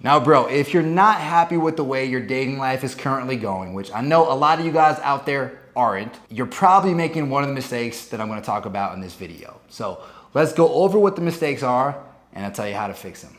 Now, bro, if you're not happy with the way your dating life is currently going, which I know a lot of you guys out there aren't, you're probably making one of the mistakes that I'm gonna talk about in this video. So let's go over what the mistakes are and I'll tell you how to fix them.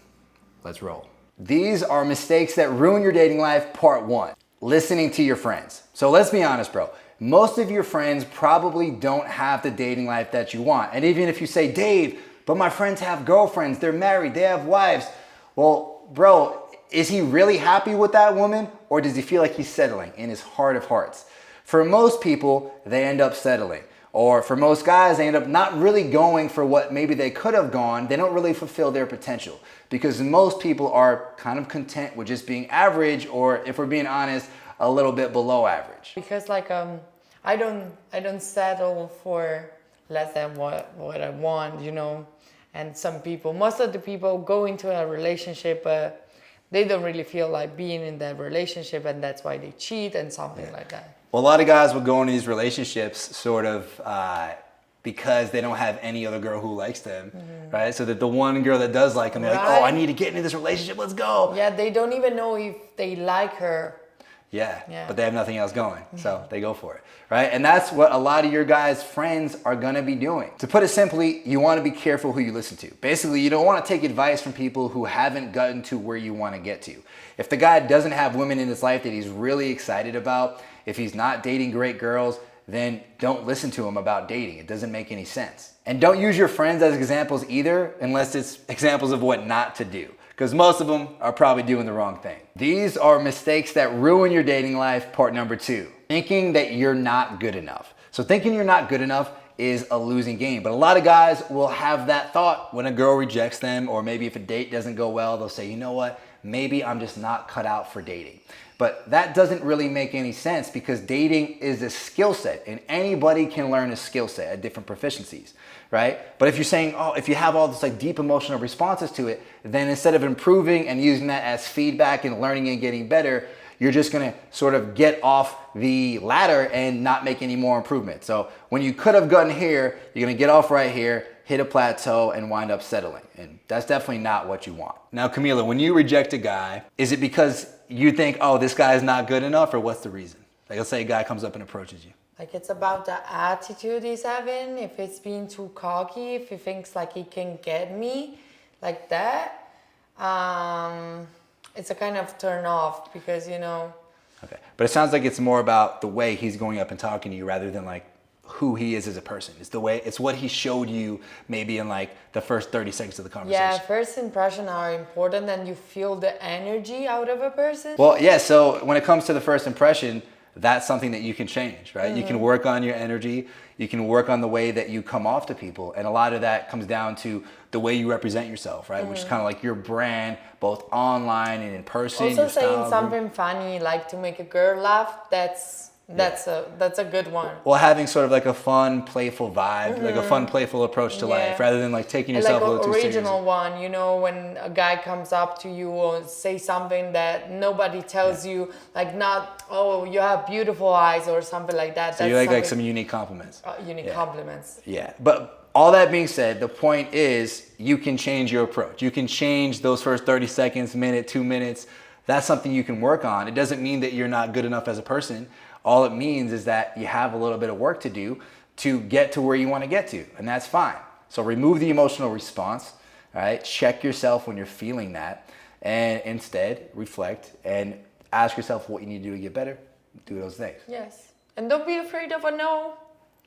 Let's roll. These are mistakes that ruin your dating life, part one. Listening to your friends. So let's be honest, bro. Most of your friends probably don't have the dating life that you want. And even if you say, Dave, but my friends have girlfriends, they're married, they have wives. Well, bro, is he really happy with that woman, or does he feel like he's settling in his heart of hearts? For most people, they end up settling. Or for most guys, they end up not really going for what maybe they could have gone. They don't really fulfill their potential because most people are kind of content with just being average, or if we're being honest, a little bit below average. Because I don't settle for less than what I want, you know. And most of the people go into a relationship, but they don't really feel like being in that relationship, and that's why they cheat and something like that. Well, a lot of guys will go into these relationships sort of because they don't have any other girl who likes them, right? So that the one girl that does like them, they're like, oh, I need to get into this relationship, let's go. Yeah, they don't even know if they like her. Yeah, but they have nothing else going, so they go for it, right? And that's what a lot of your guys' friends are gonna be doing. To put it simply, you wanna be careful who you listen to. Basically, you don't wanna take advice from people who haven't gotten to where you wanna get to. If the guy doesn't have women in his life that he's really excited about, if he's not dating great girls, then don't listen to him about dating. It doesn't make any sense. And don't use your friends as examples either, unless it's examples of what not to do, because most of them are probably doing the wrong thing. These are mistakes that ruin your dating life, part number two. Thinking that you're not good enough. So thinking you're not good enough is a losing game. But a lot of guys will have that thought when a girl rejects them, or maybe if a date doesn't go well, they'll say, you know what, maybe I'm just not cut out for dating. But that doesn't really make any sense, because dating is a skill set and anybody can learn a skill set at different proficiencies, right? But if you're saying, oh, if you have all this like deep emotional responses to it, then instead of improving and using that as feedback and learning and getting better, you're just gonna sort of get off the ladder and not make any more improvement. So when you could have gotten here, you're gonna get off right here, hit a plateau, and wind up settling. And that's definitely not what you want. Now, Camila, when you reject a guy, is it because you think, oh, this guy is not good enough, or what's the reason? Like, let's say a guy comes up and approaches you. Like, it's about the attitude he's having. If it's being too cocky, if he thinks like he can get me like that, it's a kind of turn off, because, you know. Okay, but it sounds like it's more about the way he's going up and talking to you rather than like who he is as a person. It's the way, it's what he showed you maybe in like the first 30 seconds of the conversation. Yeah, first impressions are important, and you feel the energy out of a person. Well, yeah, so when it comes to the first impression, that's something that you can change, right? You can work on your energy. You can work on the way that you come off to people. And a lot of that comes down to the way you represent yourself, right? Which is kind of like your brand, both online and in person. Also saying something funny, like to make a girl laugh, that's a good one. Well, having sort of like a fun, playful vibe, like a fun, playful approach to life, rather than like taking yourself like a little too seriously. Original one, you know, when a guy comes up to you or say something that nobody tells you, like not, oh, you have beautiful eyes or something like that. So you like some unique compliments. Unique compliments. Yeah, but all that being said, the point is you can change your approach. You can change those first 30 seconds, minute, 2 minutes. That's something you can work on. It doesn't mean that you're not good enough as a person. All it means is that you have a little bit of work to do to get to where you want to get to, and that's fine. So remove the emotional response, all right? Check yourself when you're feeling that, and instead reflect and ask yourself what you need to do to get better. Do those things. Yes, and don't be afraid of a no.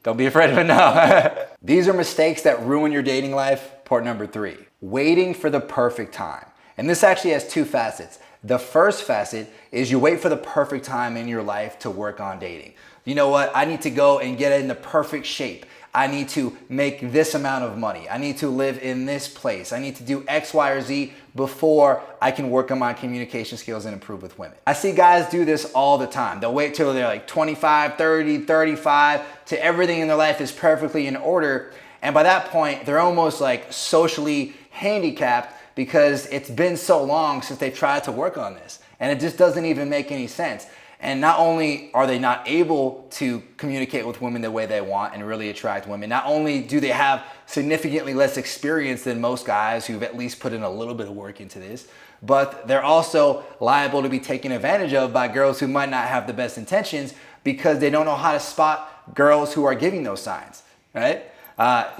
Don't be afraid of a no. These are mistakes that ruin your dating life. Part number three, waiting for the perfect time. And this actually has two facets. The first facet is you wait for the perfect time in your life to work on dating. You know what? I need to go and get in the perfect shape. I need to make this amount of money. I need to live in this place. I need to do X, Y, or Z before I can work on my communication skills and improve with women. I see guys do this all the time. They'll wait till they're like 25, 30, 35, till everything in their life is perfectly in order. And by that point, they're almost like socially handicapped, because it's been so long since they've tried to work on this, and it just doesn't even make any sense. And not only are they not able to communicate with women the way they want and really attract women, not only do they have significantly less experience than most guys who've at least put in a little bit of work into this, but they're also liable to be taken advantage of by girls who might not have the best intentions because they don't know how to spot girls who are giving those signs, right?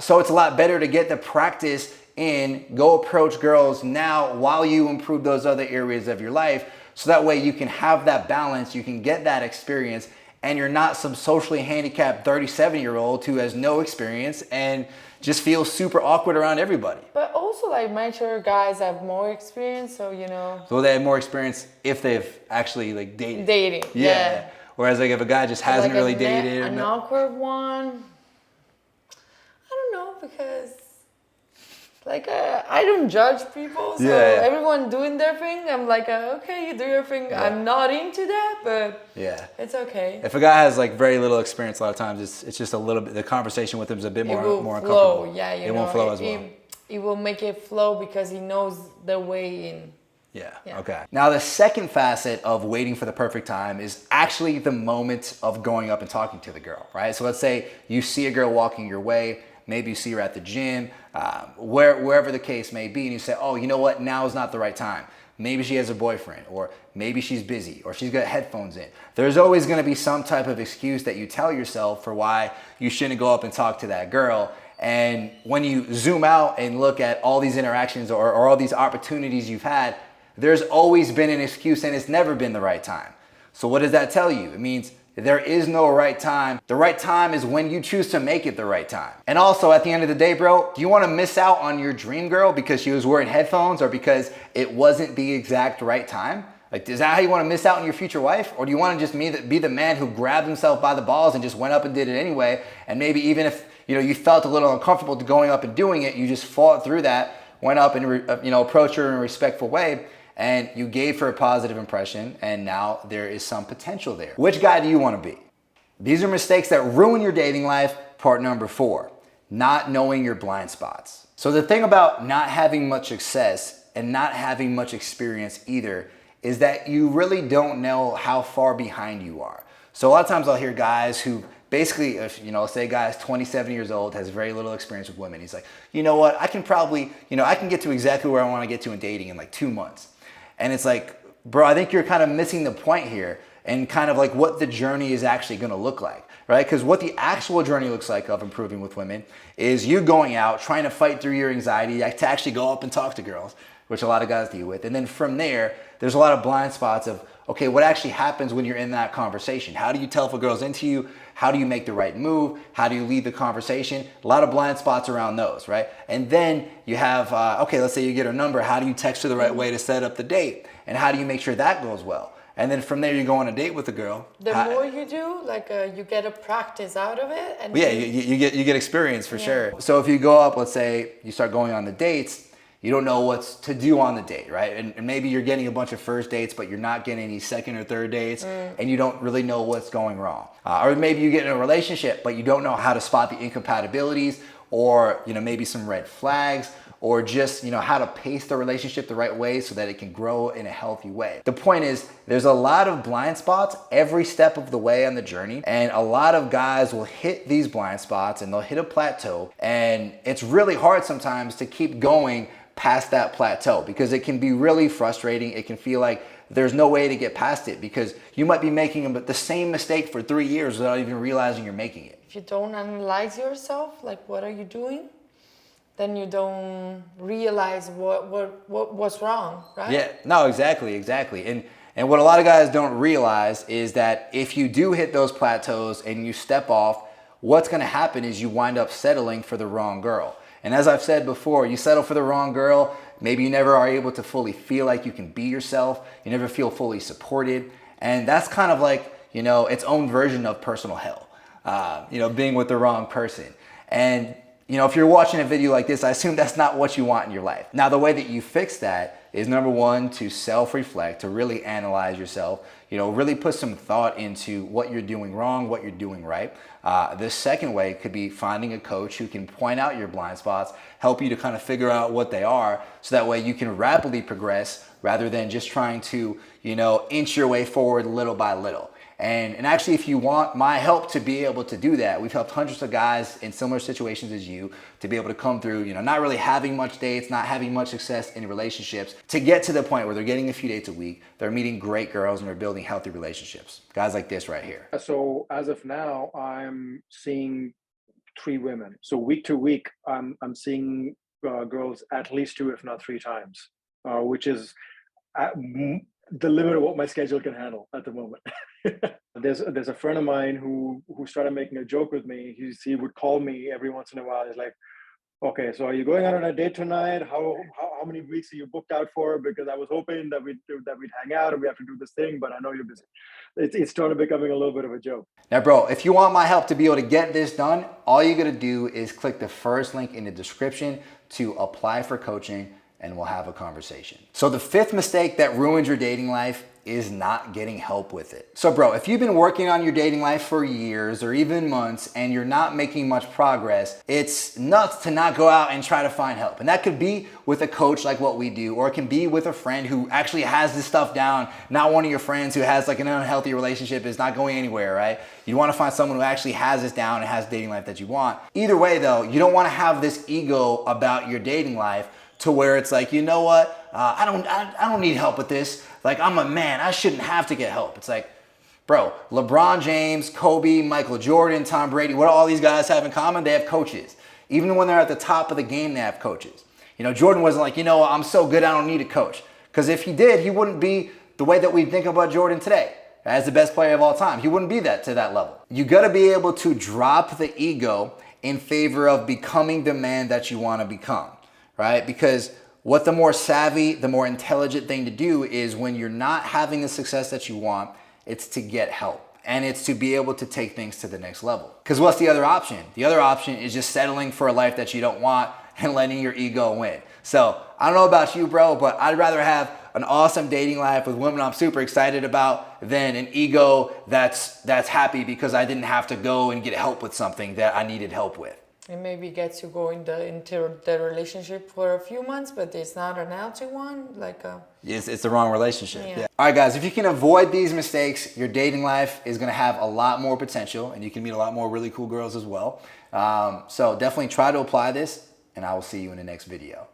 So it's a lot better to get the practice in, go approach girls now while you improve those other areas of your life, so that way you can have that balance, you can get that experience, and you're not some socially handicapped 37-year-old who has no experience and just feels super awkward around everybody. But also, like, mature guys have more experience, so, you know. So they have more experience if they've actually, like, dated. Dating, yeah. Whereas, like, if a guy just hasn't like really dated. An awkward one, I don't know, because, like, I don't judge people, so everyone doing their thing, I'm like, okay, you do your thing. Yeah. I'm not into that, but it's okay. If a guy has, like, very little experience, a lot of times it's just a little bit, the conversation with him is a bit more uncomfortable. Yeah, it won't flow as well. It will make it flow because he knows the way in. Yeah, okay. Now, the second facet of waiting for the perfect time is actually the moment of going up and talking to the girl, right? So let's say you see a girl walking your way, maybe you see her at the gym, wherever the case may be, and you say, oh, you know what, now is not the right time. Maybe she has a boyfriend, or maybe she's busy, or she's got headphones in. There's always gonna be some type of excuse that you tell yourself for why you shouldn't go up and talk to that girl. And when you zoom out and look at all these interactions or all these opportunities you've had, there's always been an excuse and it's never been the right time. So what does that tell you? It means there is no right time. The right time is when you choose to make it the right time. And also, at the end of the day, bro, do you want to miss out on your dream girl because she was wearing headphones or because it wasn't the exact right time? Like, is that how you want to miss out on your future wife? Or do you want to just be the man who grabbed himself by the balls and just went up and did it anyway? And maybe even if you felt a little uncomfortable going up and doing it, you just fought through that, went up and approached her in a respectful way, and you gave her a positive impression, and now there is some potential there. Which guy do you want to be? These are mistakes that ruin your dating life. Part number 4, not knowing your blind spots. So the thing about not having much success and not having much experience either is that you really don't know how far behind you are. So a lot of times I'll hear guys who basically, if, say a guy is 27 years old, has very little experience with women. He's like, you know what, I can probably, I can get to exactly where I want to get to in dating in like 2 months. And it's like, bro, I think you're kind of missing the point here and kind of like what the journey is actually going to look like, right? Because what the actual journey looks like of improving with women is you going out, trying to fight through your anxiety to actually go up and talk to girls, which a lot of guys deal with. And then from there, there's a lot of blind spots of, okay, what actually happens when you're in that conversation? How do you tell if a girl's into you? How do you make the right move? How do you lead the conversation? A lot of blind spots around those, right? And then you have, okay, let's say you get her number. How do you text her the right way to set up the date? And how do you make sure that goes well? And then from there, you go on a date with a girl. The more you do, like you get a practice out of it. And you get experience for sure. So if you go up, let's say you start going on the dates, you don't know what to do on the date, right? And maybe you're getting a bunch of first dates, but you're not getting any second or third dates, and you don't really know what's going wrong. Or maybe you get in a relationship, but you don't know how to spot the incompatibilities, or maybe some red flags, or just how to pace the relationship the right way so that it can grow in a healthy way. The point is, there's a lot of blind spots every step of the way on the journey, and a lot of guys will hit these blind spots and they'll hit a plateau, and it's really hard sometimes to keep going past that plateau because it can be really frustrating. It can feel like there's no way to get past it because you might be making the same mistake for 3 years without even realizing you're making it. If you don't analyze yourself, like what are you doing, then you don't realize what's wrong, right? Yeah, no, exactly. And what a lot of guys don't realize is that if you do hit those plateaus and you step off, what's going to happen is you wind up settling for the wrong girl. And as I've said before, you settle for the wrong girl, maybe you never are able to fully feel like you can be yourself, you never feel fully supported, and that's kind of like, its own version of personal hell, being with the wrong person. And, if you're watching a video like this, I assume that's not what you want in your life. Now, the way that you fix that is, number one, to self-reflect, to really analyze yourself, really put some thought into what you're doing wrong, what you're doing right. The second way could be finding a coach who can point out your blind spots, help you to kind of figure out what they are, so that way you can rapidly progress rather than just trying to, inch your way forward little by little. And actually, if you want my help to be able to do that, we've helped hundreds of guys in similar situations as you to be able to come through, not really having much dates, not having much success in relationships, to get to the point where they're getting a few dates a week, they're meeting great girls, and they're building healthy relationships. Guys like this right here. So as of now, I'm seeing 3 women. So week to week, I'm seeing girls at least 2, if not 3 times, which is the limit of what my schedule can handle at the moment. There's a friend of mine who started making a joke with me. He would call me every once in a while. He's like, "Okay, so are you going out on a date tonight? How many weeks are you booked out for? Because I was hoping that we'd hang out and we have to do this thing, but I know you're busy." It's started becoming a little bit of a joke. Now, bro, if you want my help to be able to get this done, all you gotta do is click the first link in the description to apply for coaching, and we'll have a conversation. So the 5th mistake that ruins your dating life is not getting help with it. So bro, if you've been working on your dating life for years or even months and you're not making much progress, it's nuts to not go out and try to find help. And that could be with a coach like what we do, or it can be with a friend who actually has this stuff down, not one of your friends who has like an unhealthy relationship, is not going anywhere, right? You wanna find someone who actually has this down and has the dating life that you want. Either way though, you don't wanna have this ego about your dating life to where it's like, you know what? I don't need help with this. Like, I'm a man, I shouldn't have to get help. It's like, bro, LeBron James, Kobe, Michael Jordan, Tom Brady, what do all these guys have in common? They have coaches. Even when they're at the top of the game, they have coaches. Jordan wasn't like, I'm so good, I don't need a coach. Because if he did, he wouldn't be the way that we think about Jordan today as the best player of all time. He wouldn't be that to that level. You gotta be able to drop the ego in favor of becoming the man that you wanna become, right? Because what the more savvy, the more intelligent thing to do is, when you're not having the success that you want, it's to get help. And it's to be able to take things to the next level. Because what's the other option? The other option is just settling for a life that you don't want and letting your ego win. So I don't know about you, bro, but I'd rather have an awesome dating life with women I'm super excited about than an ego that's happy because I didn't have to go and get help with something that I needed help with. It maybe gets you going into the relationship for a few months, but it's not an healthy one. It's the wrong relationship. Yeah. All right, guys, if you can avoid these mistakes, your dating life is gonna have a lot more potential, and you can meet a lot more really cool girls as well. So definitely try to apply this, and I will see you in the next video.